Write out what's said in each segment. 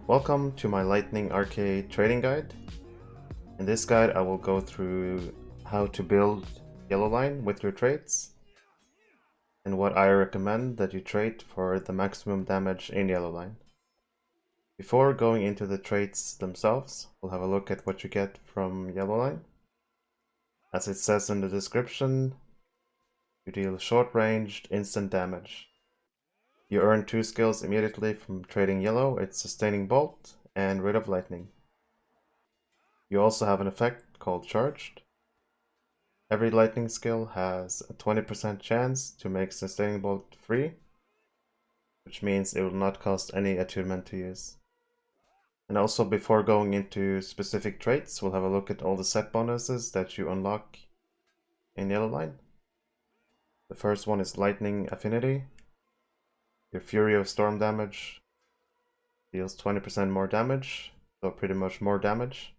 Welcome to my Lightning Arcade trading guide. In this guide I will go through how to build yellow line with your trades and what I recommend that you trade for the maximum damage in yellow line. Before going into the trades themselves, we'll have a look at what you get from yellow line. As it says in the description, you deal short-ranged instant damage. You earn 2 skills immediately from trading yellow. It's Sustaining Bolt and Rid of Lightning. You also have an effect called Charged. Every lightning skill has a 20% chance to make Sustaining Bolt free, which means it will not cost any attunement to use. And also, before going into specific traits, we'll have a look at all the set bonuses that you unlock in yellow line. The first one is Lightning Affinity. Your Fury of Storm damage deals 20% more damage, so pretty much more damage.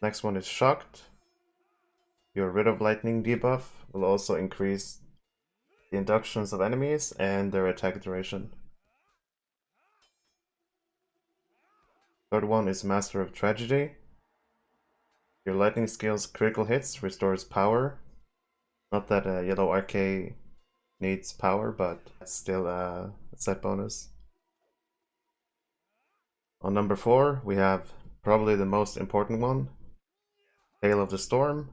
Next one is Shocked. Your Rid of Lightning debuff will also increase the inductions of enemies and their attack duration. Third one is Master of Tragedy. Your lightning skill's critical hits restores power. Not that a yellow arcade needs power, but it's still a set bonus. On number 4, we have probably the most important one, Hail of the Storm.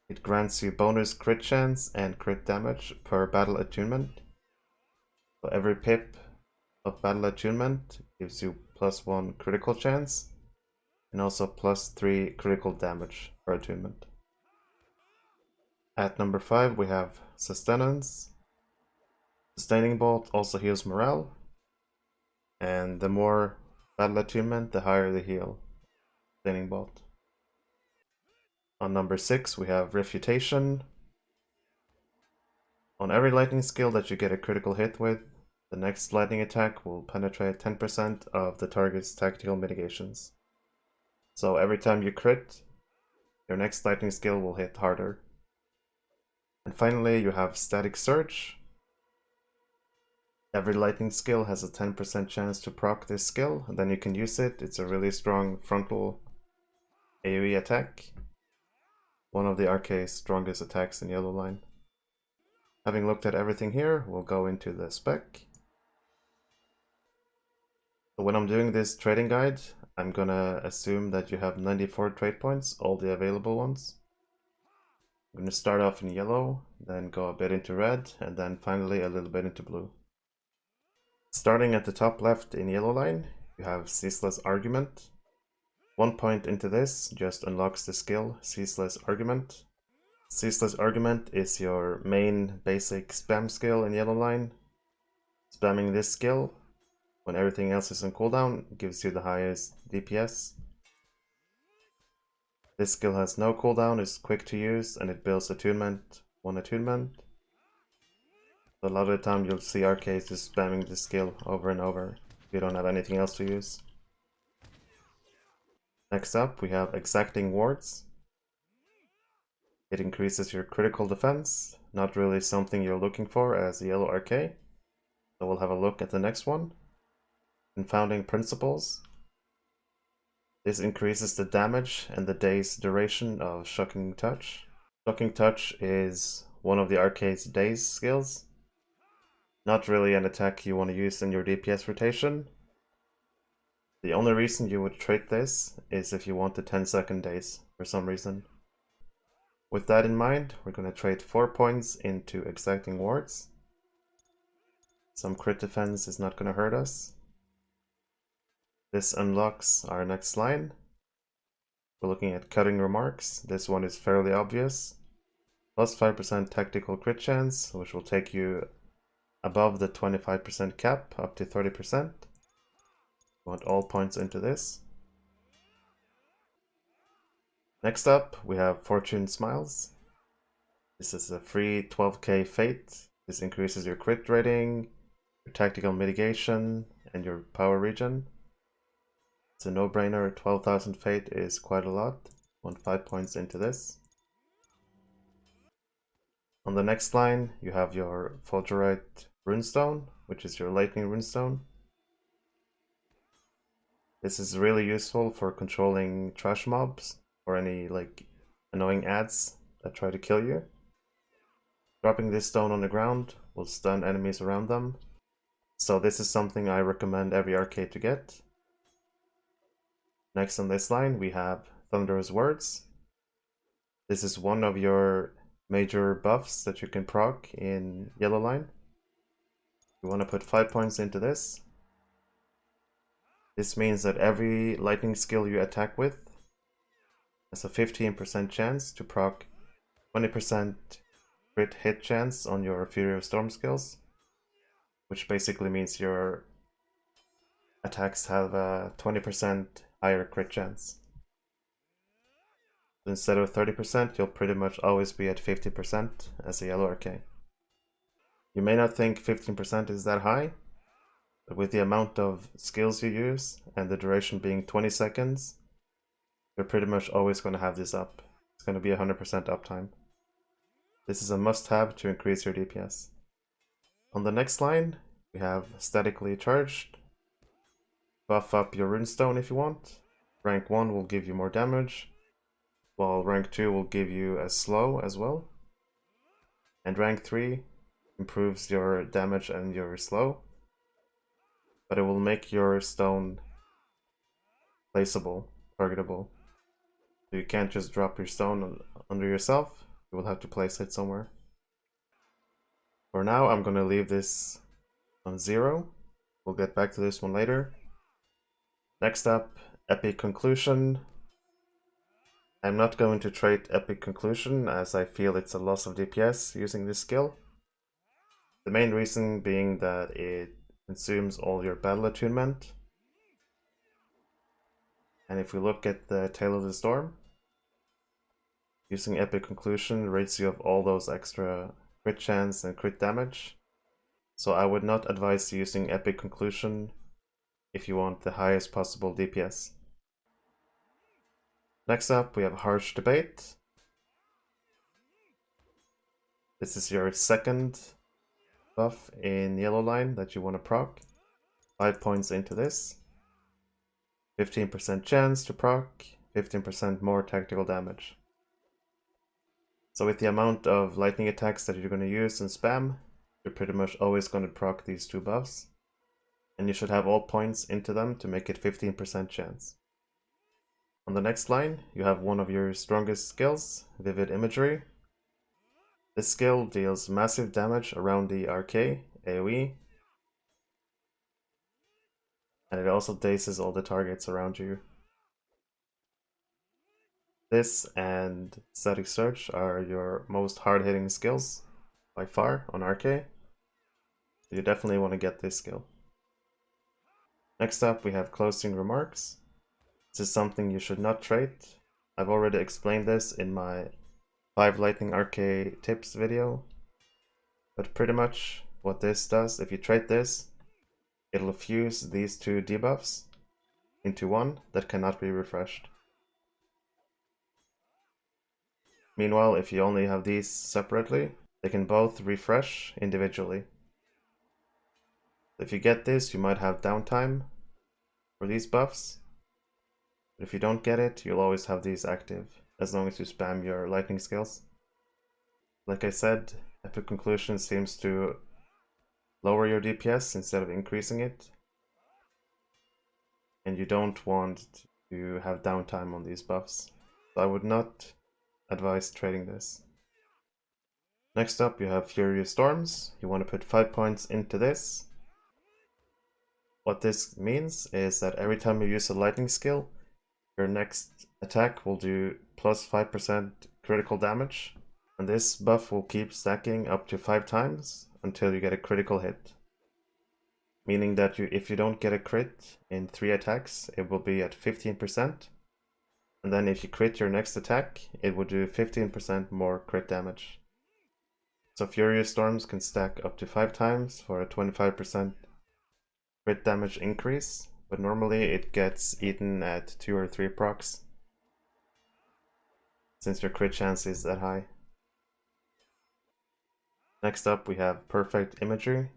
It grants you bonus crit chance and crit damage per battle attunement. So every pip of battle attunement gives you +1 critical chance and also +3 critical damage per attunement. At number 5 we have Sustenance. Sustaining Bolt also heals morale, and the more battle attunement, the higher the heal. Sustaining Bolt. On number 6 we have Refutation. On every lightning skill that you get a critical hit with, the next lightning attack will penetrate 10% of the target's tactical mitigations. So every time you crit, your next lightning skill will hit harder. And finally you have Static Surge. Every lightning skill has a 10% chance to proc this skill, and then you can use it. It's a really strong frontal AoE attack. One of the arcade's strongest attacks in yellow line. Having looked at everything here, we'll go into the spec. So when I'm doing this trading guide, I'm gonna assume that you have 94 trade points, all the available ones. I'm gonna start off in yellow, then go a bit into red, and then finally a little bit into blue. Starting at the top left in yellow line, you have Ceaseless Argument. 1 point into this just unlocks the skill Ceaseless Argument. Ceaseless Argument is your main basic spam skill in yellow line. Spamming this skill when everything else is on cooldown gives you the highest DPS. This skill has no cooldown, is quick to use, and it builds attunement, 1 attunement. So a lot of the time you'll see arcades just spamming this skill over and over if you don't have anything else to use. Next up we have Exacting Wards. It increases your critical defense, not really something you're looking for as a yellow arcade. So we'll have a look at the next one. Confounding Principles. This increases the damage and the day's duration of Shocking Touch. Shocking Touch is one of the arcade's days skills. Not really an attack you want to use in your DPS rotation. The only reason you would trade this is if you want the 10-second days for some reason. With that in mind, we're going to trade 4 points into Exacting Wards. Some crit defense is not going to hurt us. This unlocks our next line. We're looking at Cutting Remarks. This one is fairly obvious. Plus 5% tactical crit chance, which will take you above the 25% cap, up to 30%. We want all points into this. Next up, we have Fortune Smiles. This is a free 12k fate. This increases your crit rating, your tactical mitigation, and your power regen. It's a no-brainer. 12,000 fate is quite a lot. Want 5 points into this. On the next line, you have your Fulgurite Runestone, which is your Lightning Runestone. This is really useful for controlling trash mobs or any like annoying ads that try to kill you. Dropping this stone on the ground will stun enemies around them. So this is something I recommend every arcade to get. Next on this line we have Thunderous Words. This is one of your major buffs that you can proc in yellow line. You want to put 5 points into this. This means that every lightning skill you attack with has a 15% chance to proc 20% crit hit chance on your Fury of Storm skills, which basically means your attacks have a 20% higher crit chance. Instead of 30%, you'll pretty much always be at 50% as a yellow arcade. You may not think 15% is that high, but with the amount of skills you use and the duration being 20 seconds, you're pretty much always going to have this up. It's going to be 100% uptime. This is a must-have to increase your DPS. On the next line, we have Statically Charged. Buff up your Runestone if you want. Rank 1 will give you more damage, while rank 2 will give you a slow as well. And rank 3 improves your damage and your slow, but it will make your stone placeable, targetable. So you can't just drop your stone under yourself, you will have to place it somewhere. For now, I'm going to leave this on 0. We'll get back to this one later. Next up, Epic Conclusion. I'm not going to trait Epic Conclusion as I feel it's a loss of DPS using this skill. The main reason being that it consumes all your battle attunement. And if we look at the Tail of the Storm, using Epic Conclusion rids you of all those extra crit chance and crit damage. So I would not advise using Epic Conclusion if you want the highest possible DPS. Next up, we have Harsh Debate. This is your second buff in yellow line that you want to proc. 5 points into this. 15% chance to proc, 15% more tactical damage. So with the amount of lightning attacks that you're going to use and spam, you're pretty much always going to proc these two buffs. And you should have all points into them to make it 15% chance. On the next line, you have one of your strongest skills, Vivid Imagery. This skill deals massive damage around the RK, AoE, and it also dazes all the targets around you. This and Static Search are your most hard-hitting skills by far on RK. You definitely want to get this skill. Next up, we have Closing Remarks. This is something you should not trait. I've already explained this in my 5 Lightning RK tips video. But pretty much what this does, if you trait this, it'll fuse these two debuffs into one that cannot be refreshed. Meanwhile, if you only have these separately, they can both refresh individually. If you get this, you might have downtime for these buffs. But if you don't get it, you'll always have these active, as long as you spam your lightning skills. Like I said, Epic Conclusion seems to lower your DPS instead of increasing it. And you don't want to have downtime on these buffs. So I would not advise trading this. Next up, you have Furious Storms. You want to put 5 points into this. What this means is that every time you use a lightning skill, your next attack will do plus 5% critical damage. And this buff will keep stacking up to 5 times until you get a critical hit. Meaning that if you don't get a crit in 3 attacks, it will be at 15%. And then if you crit your next attack, it will do 15% more crit damage. So Furious Storms can stack up to 5 times for a 25% crit damage increase, but normally it gets eaten at 2 or 3 procs, since your crit chance is that high. Next up we have Perfect Imagery.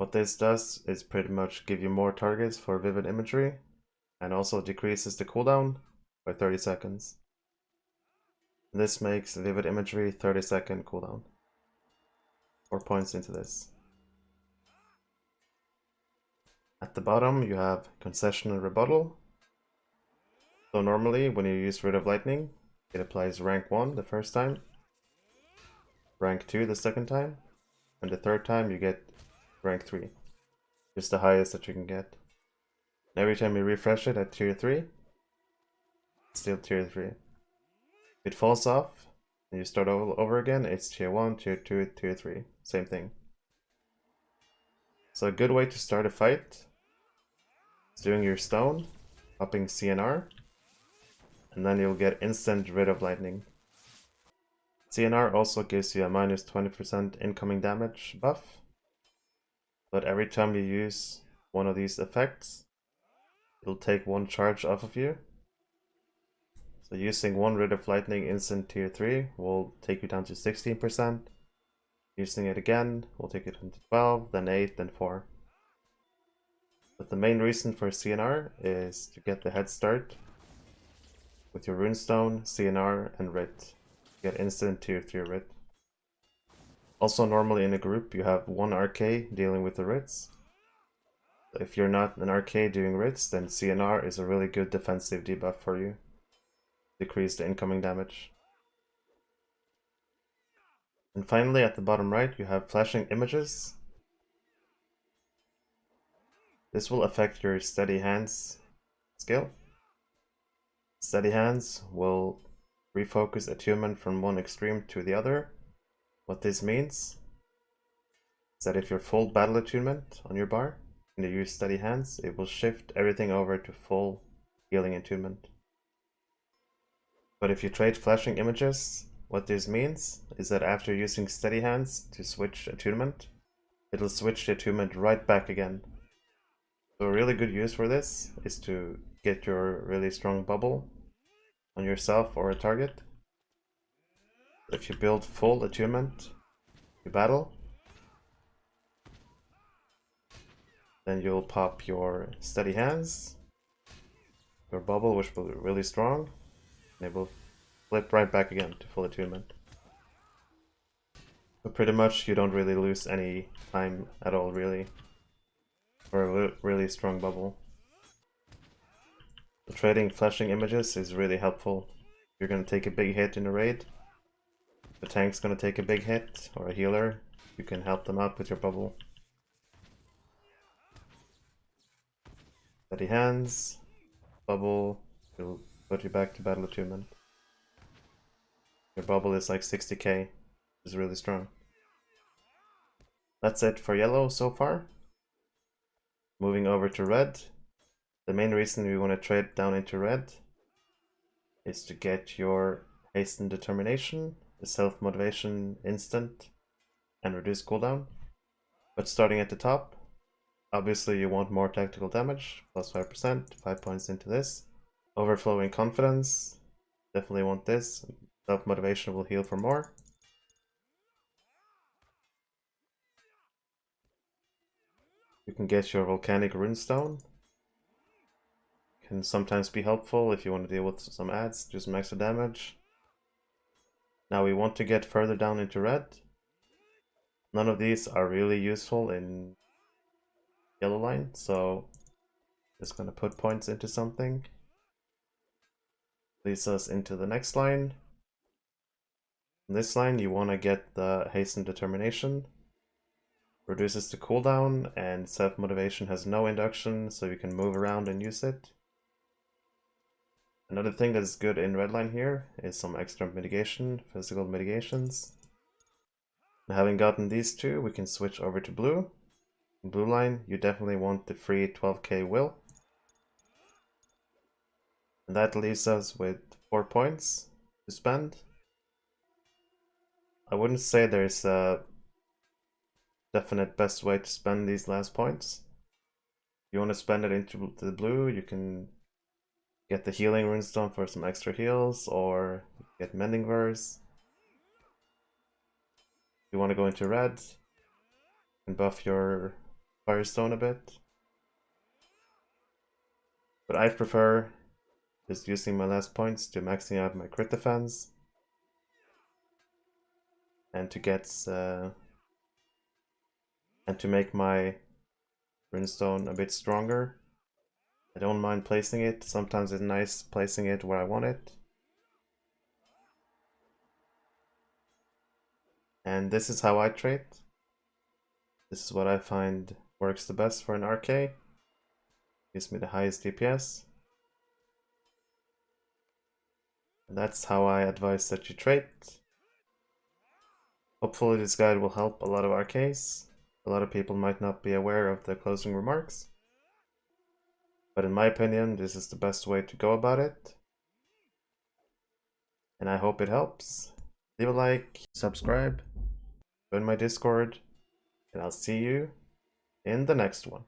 What this does is pretty much give you more targets for vivid imagery, and also decreases the cooldown by 30 seconds. This makes vivid imagery 30-second cooldown. 4 points into this. At the bottom you have Concessional Rebuttal. So normally when you use Rid of Lightning, it applies rank 1 the first time, rank 2 the second time, and the third time you get rank 3. Just the highest that you can get. And every time you refresh it at tier 3, it's still tier 3. If it falls off and you start all over again, it's tier 1, tier 2, tier 3. Same thing. So a good way to start a fight is doing your stone, popping CNR, and then you'll get instant Rid of Lightning. CNR also gives you a minus 20% incoming damage buff, but every time you use one of these effects, it'll take 1 charge off of you. So using 1 Rid of Lightning instant tier 3 will take you down to 16%. Using it again will take it into 12, then 8, then 4. But the main reason for CNR is to get the head start with your Runestone, CNR, and Writ. You get instant tier 3 Writ. Also normally in a group you have 1 RK dealing with the Writs. So if you're not an RK doing Writs, then CNR is a really good defensive debuff for you. Decrease the incoming damage. And finally at the bottom right you have Flashing Images. This will affect your Steady Hands skill. Steady Hands will refocus attunement from one extreme to the other. What this means is that if you're full battle attunement on your bar and you use Steady Hands, it will shift everything over to full healing attunement. But if you trade Flashing Images, what this means is that after using Steady Hands to switch attunement, it'll switch the attunement right back again. So a really good use for this is to get your really strong bubble on yourself or a target. If you build full attunement, you battle, then you'll pop your Steady Hands, your bubble, which will be really strong, and it will flip right back again to full attunement. But pretty much you don't really lose any time at all, really, for a really strong bubble. So trading Flashing Images is really helpful. You're going to take a big hit in a raid, the tank's going to take a big hit, or a healer, you can help them out with your bubble. Steady Hands, bubble, will put you back to battle attunement. Your bubble is like 60k, which is really strong. That's it for yellow so far. Moving over to red. The main reason we want to trade down into red is to get your Hasten Determination, the self-motivation instant, and reduce cooldown. But starting at the top, obviously you want more tactical damage, plus 5%, 5 points into this. Overflowing Confidence, definitely want this. Self-motivation will heal for more. You can get your Volcanic Runestone. Can sometimes be helpful if you want to deal with some ads, do some extra damage. Now we want to get further down into red. None of these are really useful in yellow line, so just gonna put points into something. Leads us into the next line. In this line you want to get the Hasten Determination. Reduces the cooldown, and self-motivation has no induction, so you can move around and use it. Another thing that's good in red line here is some extra mitigation, physical mitigations. And having gotten these two, we can switch over to blue. In blue line, you definitely want the free 12k will. And that leaves us with 4 points to spend. I wouldn't say there's a definite best way to spend these last points. If you want to spend it into the blue, you can get the healing runestone for some extra heals, or get Mending Verse. If you want to go into red and buff your Firestone a bit. But I prefer just using my last points to maxing out my crit defense and to get and to make my runestone a bit stronger. I don't mind placing it. Sometimes it's nice placing it where I want it. And this is how I trade. This is what I find works the best for an RK. Gives me the highest DPS. And that's how I advise that you trade. Hopefully this guide will help a lot of RKs. A lot of people might not be aware of the closing remarks. But in my opinion, this is the best way to go about it. And I hope it helps. Leave a like, subscribe, join my Discord, and I'll see you in the next one.